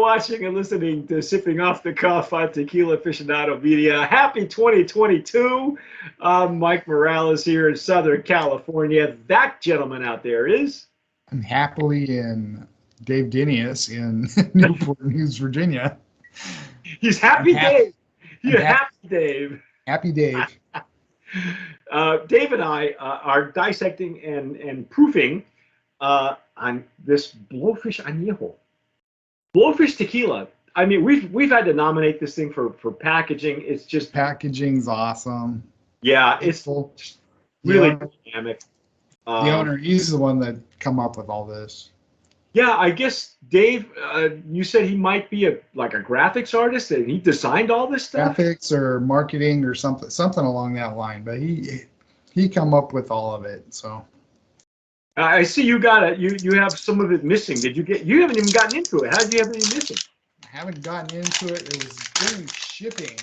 watching and listening to Sipping Off the Cuff on Tequila Aficionado Media. Happy 2022. I'm Mike Morales here in Southern California. That gentleman out there is... I'm happily in Dave Dinius in Newport News, Virginia. He's Happy Dave. You're Happy Dave. Happy Dave. Dave and I are dissecting and proofing on this Blowfish Anejo. Blowfish Tequila. I mean, we've had to nominate this thing for packaging. It's just... Packaging's awesome. Yeah, it's really dynamic. The owner, he's the one that come up with all this. Yeah, I guess, Dave, you said he might be a graphics artist, and he designed all this stuff? Graphics or marketing or something along that line, but he come up with all of it, so... I see you got it. You have some of it missing. You haven't even gotten into it. How did you have it missing? I haven't gotten into it. It was during shipping.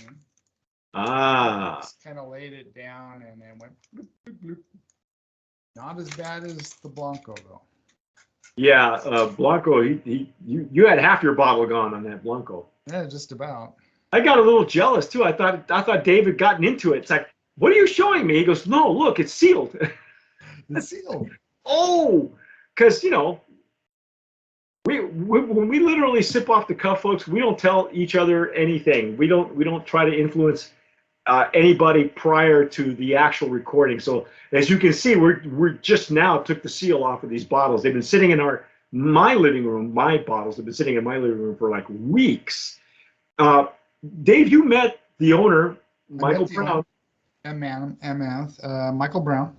Just kind of laid it down and then went bloop, bloop, bloop. Not as bad as the Blanco though. Yeah, Blanco. You had half your bottle gone on that Blanco. Yeah, just about. I got a little jealous too. I thought Dave had gotten into it. It's like, what are you showing me? He goes, no, look, it's sealed. It's sealed. Oh, because when we literally sip off the cuff, folks, we don't tell each other anything. We don't try to influence anybody prior to the actual recording. So as you can see, we're just now took the seal off of these bottles. They've been sitting in my living room. My bottles have been sitting in my living room for like weeks. Dave, you met the owner, Michael Brown. Michael Brown.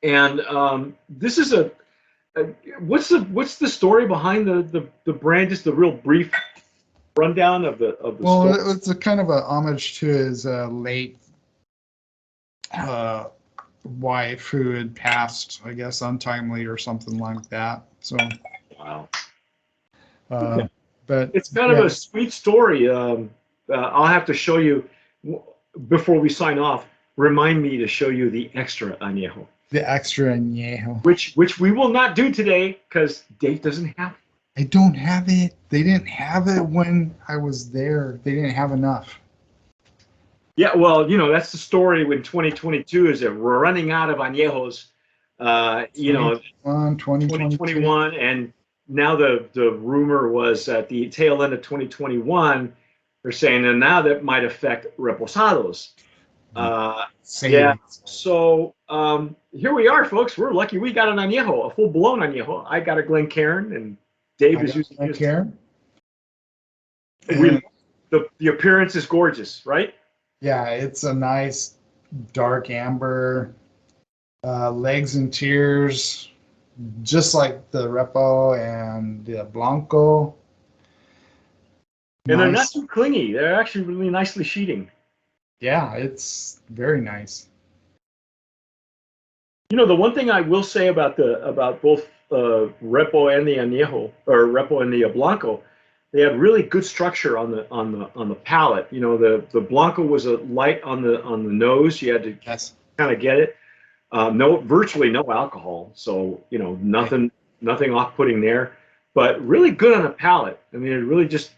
And this is what's the story behind the brand? Just a real brief rundown of the Well, story. it's a kind of a homage to his late wife who had passed, I guess, untimely or something like that. So Wow. Okay. But it's kind of a sweet story. I'll have to show you before we sign off. Remind me to show you the extra añejo. The extra añejo. Which we will not do today because Dave doesn't have it. I don't have it. They didn't have it when I was there. They didn't have enough. Yeah, well, that's the story when 2022 is that we're running out of añejos. 2021, and now the rumor was at the tail end of 2021, they're saying, and now that might affect reposados. Yeah, so here we are, folks. We're lucky we got an añejo, a full-blown añejo. I got a Glencairn, and Dave is using his. Glencairn. The appearance is gorgeous, right? Yeah, it's a nice dark amber, legs and tears, just like the Repo and the Blanco. And they're not too clingy. They're actually really nicely sheeting. Yeah, it's very nice. The one thing I will say about both Repo and the Anejo, or Repo and the Blanco, they have really good structure on the palate. The Blanco was a light on the nose. You had to kind of get it. Virtually no alcohol, so nothing off-putting there, but really good on the palate. I mean, it really just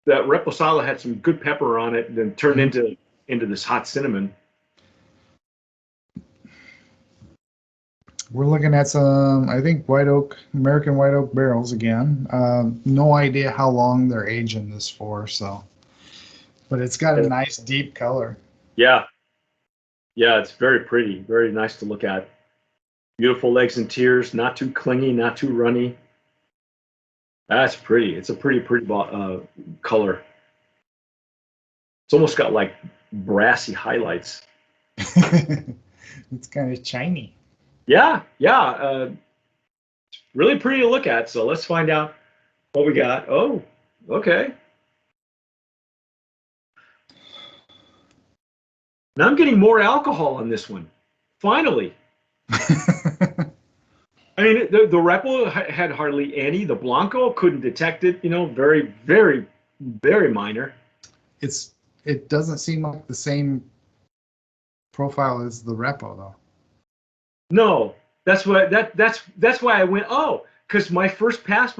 that Reposado had some good pepper on it, and then turned into this hot cinnamon. We're looking at some, I think, American white oak barrels again. No idea how long they're aging this for, but it's got a nice deep color. Yeah, it's very pretty, very nice to look at. Beautiful legs and tears, not too clingy, not too runny. That's pretty. It's a pretty color. It's almost got like brassy highlights. It's kind of shiny. Yeah. It's really pretty to look at. So let's find out what we got. Oh, okay. Now I'm getting more alcohol on this one. Finally. I mean, the Repo had hardly any. The Blanco couldn't detect it. Very, very, very minor. It doesn't seem like the same profile as the Repo though. No, that's why I went, oh, because my first pass,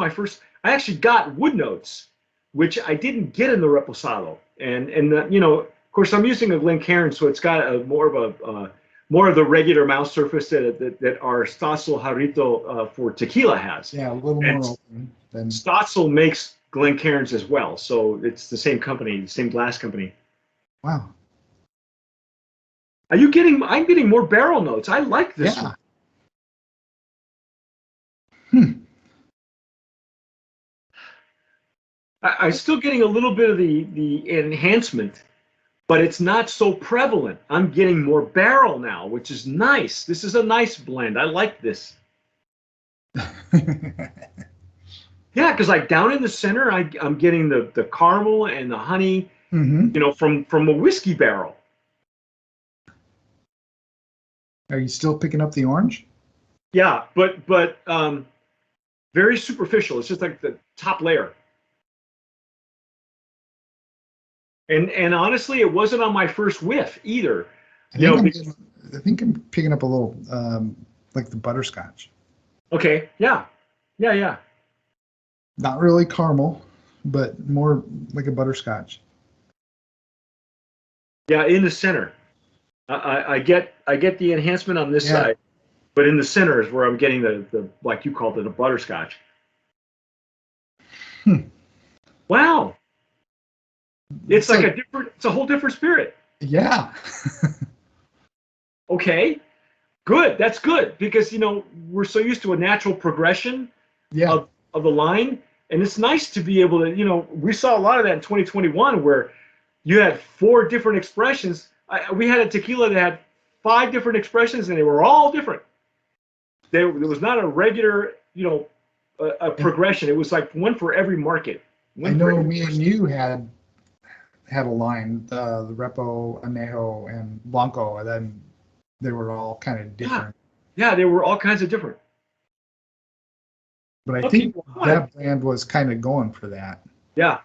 I actually got wood notes, which I didn't get in the Reposado. And of course, I'm using a Glencairn, so it's got a more of the regular mouth surface that our Stossel Jarrito for tequila has. Yeah, a little and more open than Stossel makes Glencairns as well, so it's the same company, the same glass company. wow. I'm getting more barrel notes. I like this one. I'm still getting a little bit of the enhancement, but it's not so prevalent. I'm getting more barrel now, which is nice. This is a nice blend. I like this. Yeah, because like down in the center, I'm getting the caramel and the honey, from a whiskey barrel. Are you still picking up the orange? Yeah, but very superficial. It's just like the top layer. And honestly, it wasn't on my first whiff either. I think I'm picking up a little like the butterscotch. Okay, yeah. Not really caramel, but more like a butterscotch. Yeah, in the center. I get the enhancement on this side, but in the center is where I'm getting the like you called it, a butterscotch. Wow. It's like it's a whole different spirit. Yeah. Okay. Good. That's good because we're so used to a natural progression of the line, and it's nice to be able to, we saw a lot of that in 2021 where you had 4 different expressions. We had a tequila that had 5 different expressions, and they were all different. There was not a regular, a progression. It was like one for every market. I know me and you had a line, the Repo, Anejo, and Blanco, and then they were all kind of different. Yeah, they were all kinds of different. But I think that brand was kind of going for that. Yeah.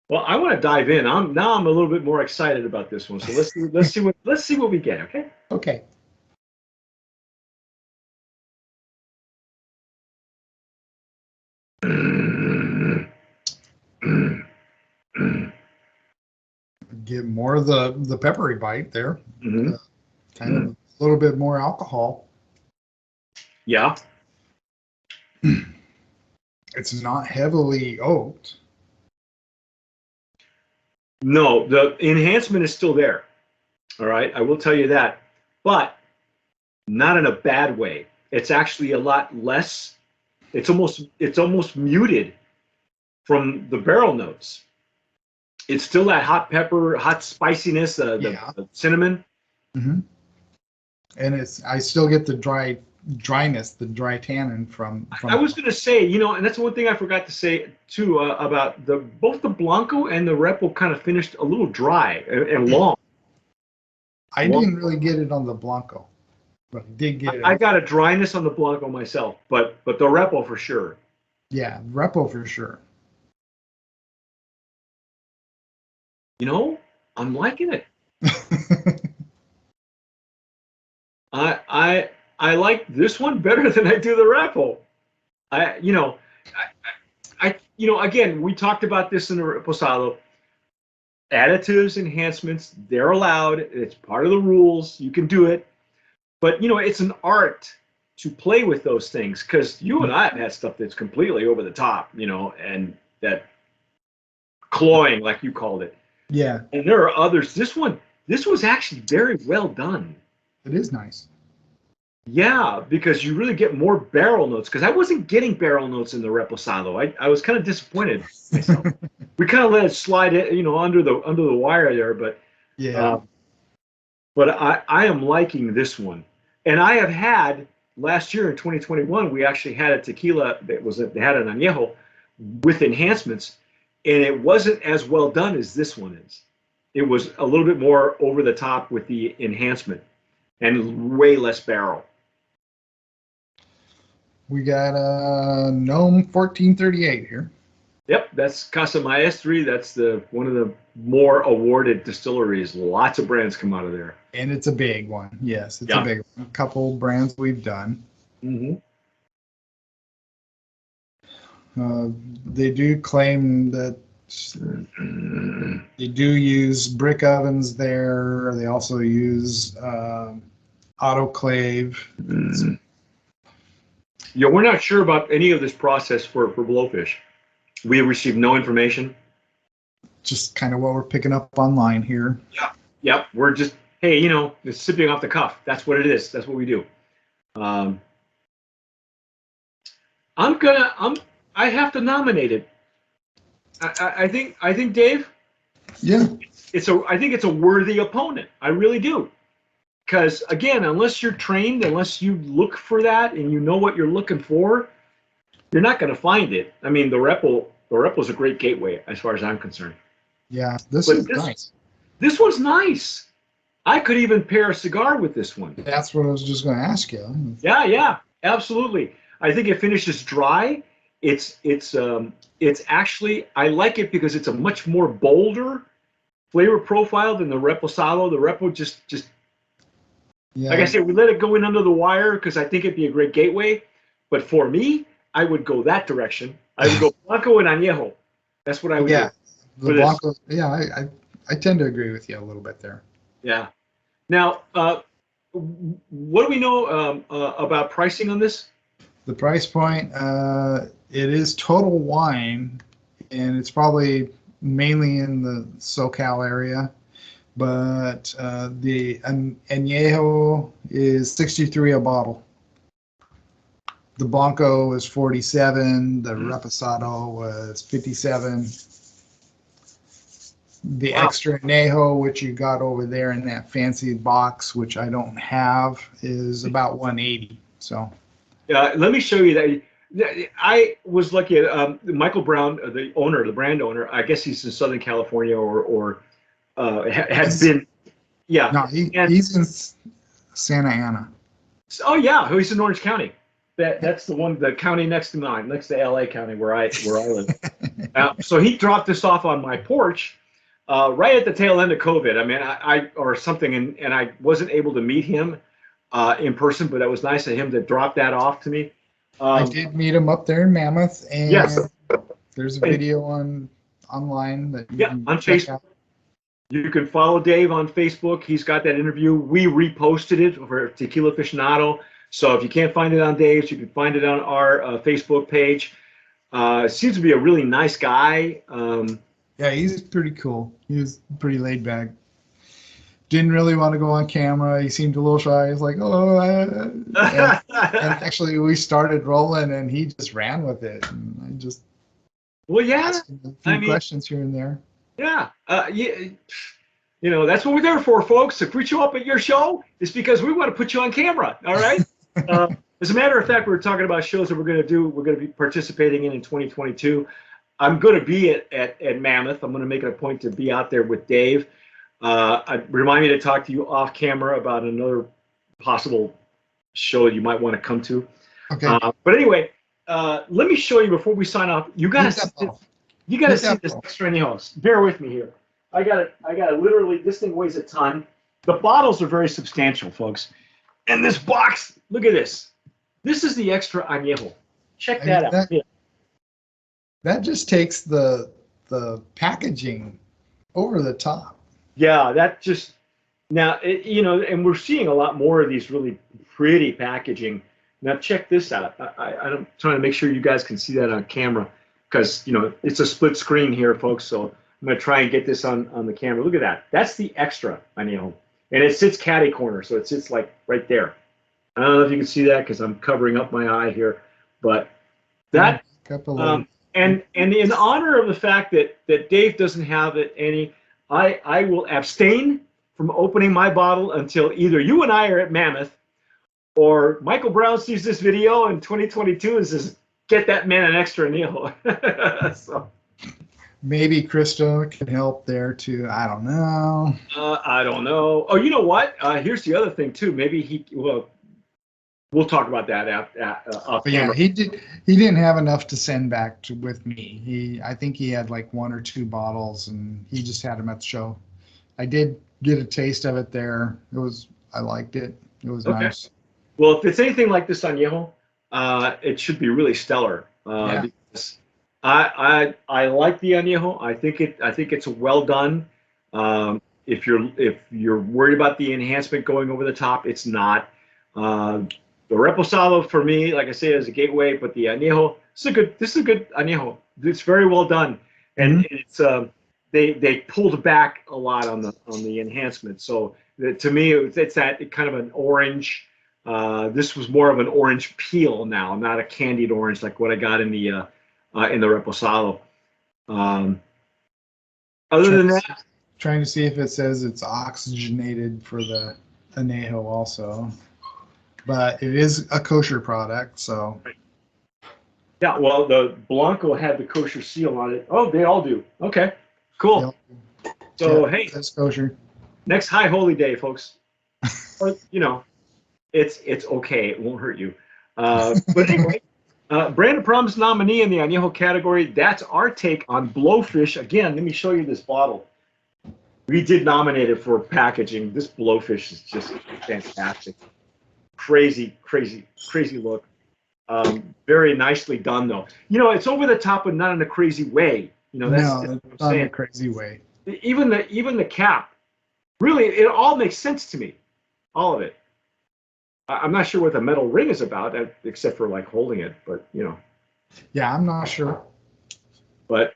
Well, I want to dive in. I'm a little bit more excited about this one. So let's see what we get. Okay. Okay. Get more of the peppery bite there. Kind of a little bit more alcohol. Yeah. It's not heavily oaked. No, the enhancement is still there. All right, I will tell you that, but not in a bad way. It's actually a lot less. It's almost muted from the barrel notes. It's still that hot pepper, hot spiciness, the cinnamon. Mm-hmm. And I still get the dryness, the dry tannin from I was going to say, and that's one thing I forgot to say too about both the Blanco and the Repo kind of finished a little dry and long. I didn't really get it on the Blanco, but I did get it. I got a dryness on the Blanco myself, but the Repo for sure. Yeah, Repo for sure. I'm liking it. I like this one better than I do the Repo. Again, we talked about this in the Reposado. Additives, enhancements, they're allowed. It's part of the rules. You can do it. But, it's an art to play with those things because you and I have had stuff that's completely over the top, and that cloying, like you called it. Yeah. And there are others. This was actually very well done. It is nice. Yeah, because you really get more barrel notes. Because I wasn't getting barrel notes in the Reposado. I was kind of disappointed myself. We kind of let it slide, under the wire there. But yeah. But I am liking this one, and I have had last year in 2021. We actually had a tequila they had an añejo with enhancements, and it wasn't as well done as this one is. It was a little bit more over the top with the enhancement, and way less barrel. We got a Gnome 1438 here. Yep, that's Casa Maestri. That's one of the more awarded distilleries. Lots of brands come out of there. And it's a big one. Yes, it's a big one. A couple brands we've done. Mm-hmm. They do claim that they do use brick ovens there. They also use autoclave. Yeah, we're not sure about any of this process for Blowfish. We have received no information. Just kind of what we're picking up online here. Yeah. Yep. We're just, hey, it's sipping off the cuff. That's what it is. That's what we do. I have to nominate it. I think Dave. Yeah. I think it's a worthy opponent. I really do. Because again, unless you're trained, unless you look for that and you know what you're looking for, you're not going to find it. I mean, the Repo is a great gateway as far as I'm concerned. Yeah, this is nice. This one's nice. I could even pair a cigar with this one. That's what I was just going to ask you. Yeah, absolutely. I think it finishes dry. It's actually, I like it because it's a much more bolder flavor profile than the Reposado. The Repo just yeah. Like I said, we let it go in under the wire because I think it'd be a great gateway. But for me, I would go that direction. I would go Blanco and Anejo. That's what I would do. The Blanco, I tend to agree with you a little bit there. Yeah. Now, what do we know about pricing on this? The price point, it is total wine, and it's probably mainly in the SoCal area. But the Anejo is 63 a bottle. The Blanco was 47. The Reposado was 57. The extra Anejo, which you got over there in that fancy box, which I don't have, is about 180. So, let me show you that. I was lucky. Michael Brown, the brand owner. I guess he's in Southern California or had been. Yeah. No, he's in Santa Ana. Oh yeah, he's in Orange County. That's the county next to mine, next to LA County, where I live. So he dropped this off on my porch. Right at the tail end of COVID. I mean, or something, and I wasn't able to meet him in person, but it was nice of him to drop that off to me. I did meet him up there in Mammoth, and yes, there's a video online that you can on check Facebook. out. You can follow Dave on Facebook. He's got that interview. We reposted it for Tequila Aficionado. So if you can't find it on Dave's, you can find it on our Facebook page. Seems to be a really nice guy. Yeah, he's pretty cool. He was pretty laid back. Didn't really want to go on camera. He seemed a little shy. He's like, oh. And actually, we started rolling, and he just ran with it. And I just asked him a few questions here and there. Yeah. That's what we're there for, folks. If we show up at your show, it's because we want to put you on camera. All right. As a matter of fact, we were talking about shows that we're going to be participating in 2022. I'm going to be at Mammoth. I'm going to make it a point to be out there with Dave. Remind me to talk to you off camera about another possible show that you might want to come to. Okay. But anyway, let me show you before we sign off. You got to see this. You got to see this extra Anejo. Bear with me here. I got it. Literally, this thing weighs a ton. The bottles are very substantial, folks. And this box, look at this. This is the extra Anejo. Check that out. That just takes the packaging over the top. Yeah, that just now and we're seeing a lot more of these really pretty packaging. Now check this out. I'm trying to make sure you guys can see that on camera because it's a split screen here, folks. So I'm gonna try and get this on the camera. Look at that. That's the extra Anejo, and it sits catty corner, so it sits like right there. I don't know if you can see that because I'm covering up my eye here, but that. And in honor of the fact that Dave doesn't have it I will abstain from opening my bottle until either you and I are at Mammoth or Michael Brown sees this video in 2022 and says, get that man an extra Anejo. So maybe Krista can help there too. I don't know. I don't know. Oh, you know what? Here's the other thing too. Maybe we'll talk about that off camera. Yeah, he didn't have enough to send back with me. I think he had like 1 or 2 bottles, and he just had them at the show. I did get a taste of it there. I liked it. It was nice. Well, if it's anything like this Anejo, it should be really stellar. Yeah. Because I like the añejo. I think it's well done. If you're worried about the enhancement going over the top, it's not. The reposado for me, like I say, is a gateway, but the añejo, this is a good añejo. It's very well done, and it's they pulled back a lot on the enhancement. So to me, it's that kind of an orange. This was more of an orange peel now, not a candied orange like what I got in the reposado. Other than that, trying to see if it says it's oxygenated for the Anejo also, but it is a kosher product, so. Yeah, well, the Blanco had the kosher seal on it. Oh, they all do. Okay, cool. Yep. So, hey, that's kosher. Next High Holy Day, folks. Or, it's okay. It won't hurt you. But anyway, Brand of Promise nominee in the Añejo category. That's our take on Blowfish. Again, let me show you this bottle. We did nominate it for packaging. This Blowfish is just fantastic. Crazy, crazy, crazy look. Very nicely done, though. It's over the top, but not in a crazy way. That's not in a crazy way. Even the cap, really, it all makes sense to me. All of it. I'm not sure what the metal ring is about, except for like holding it, but Yeah, I'm not sure. But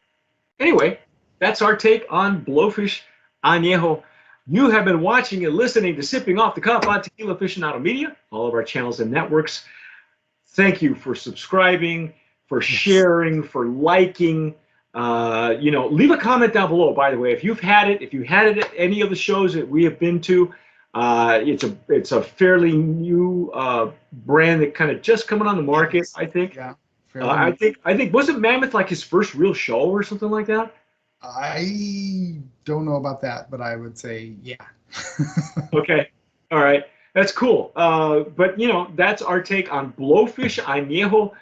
anyway, that's our take on Blowfish Añejo. You have been watching and listening to Sipping Off the Cuff on Tequila Aficionado Media, all of our channels and networks. Thank you for subscribing, for sharing, for liking. Leave a comment down below. By the way, if you had it at any of the shows that we have been to, it's a fairly new brand that kind of just coming on the market. I think. Yeah. I think wasn't Mammoth like his first real show or something like that? I don't know about that, but I would say yeah. Okay. All right. That's cool. But that's our take on Blowfish Añejo.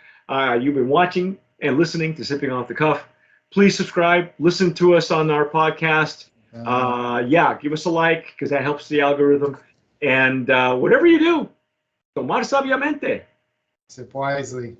You've been watching and listening to Sipping Off the Cuff. Please subscribe. Listen to us on our podcast. Give us a like because that helps the algorithm. And whatever you do, tomar sabiamente. Sip wisely.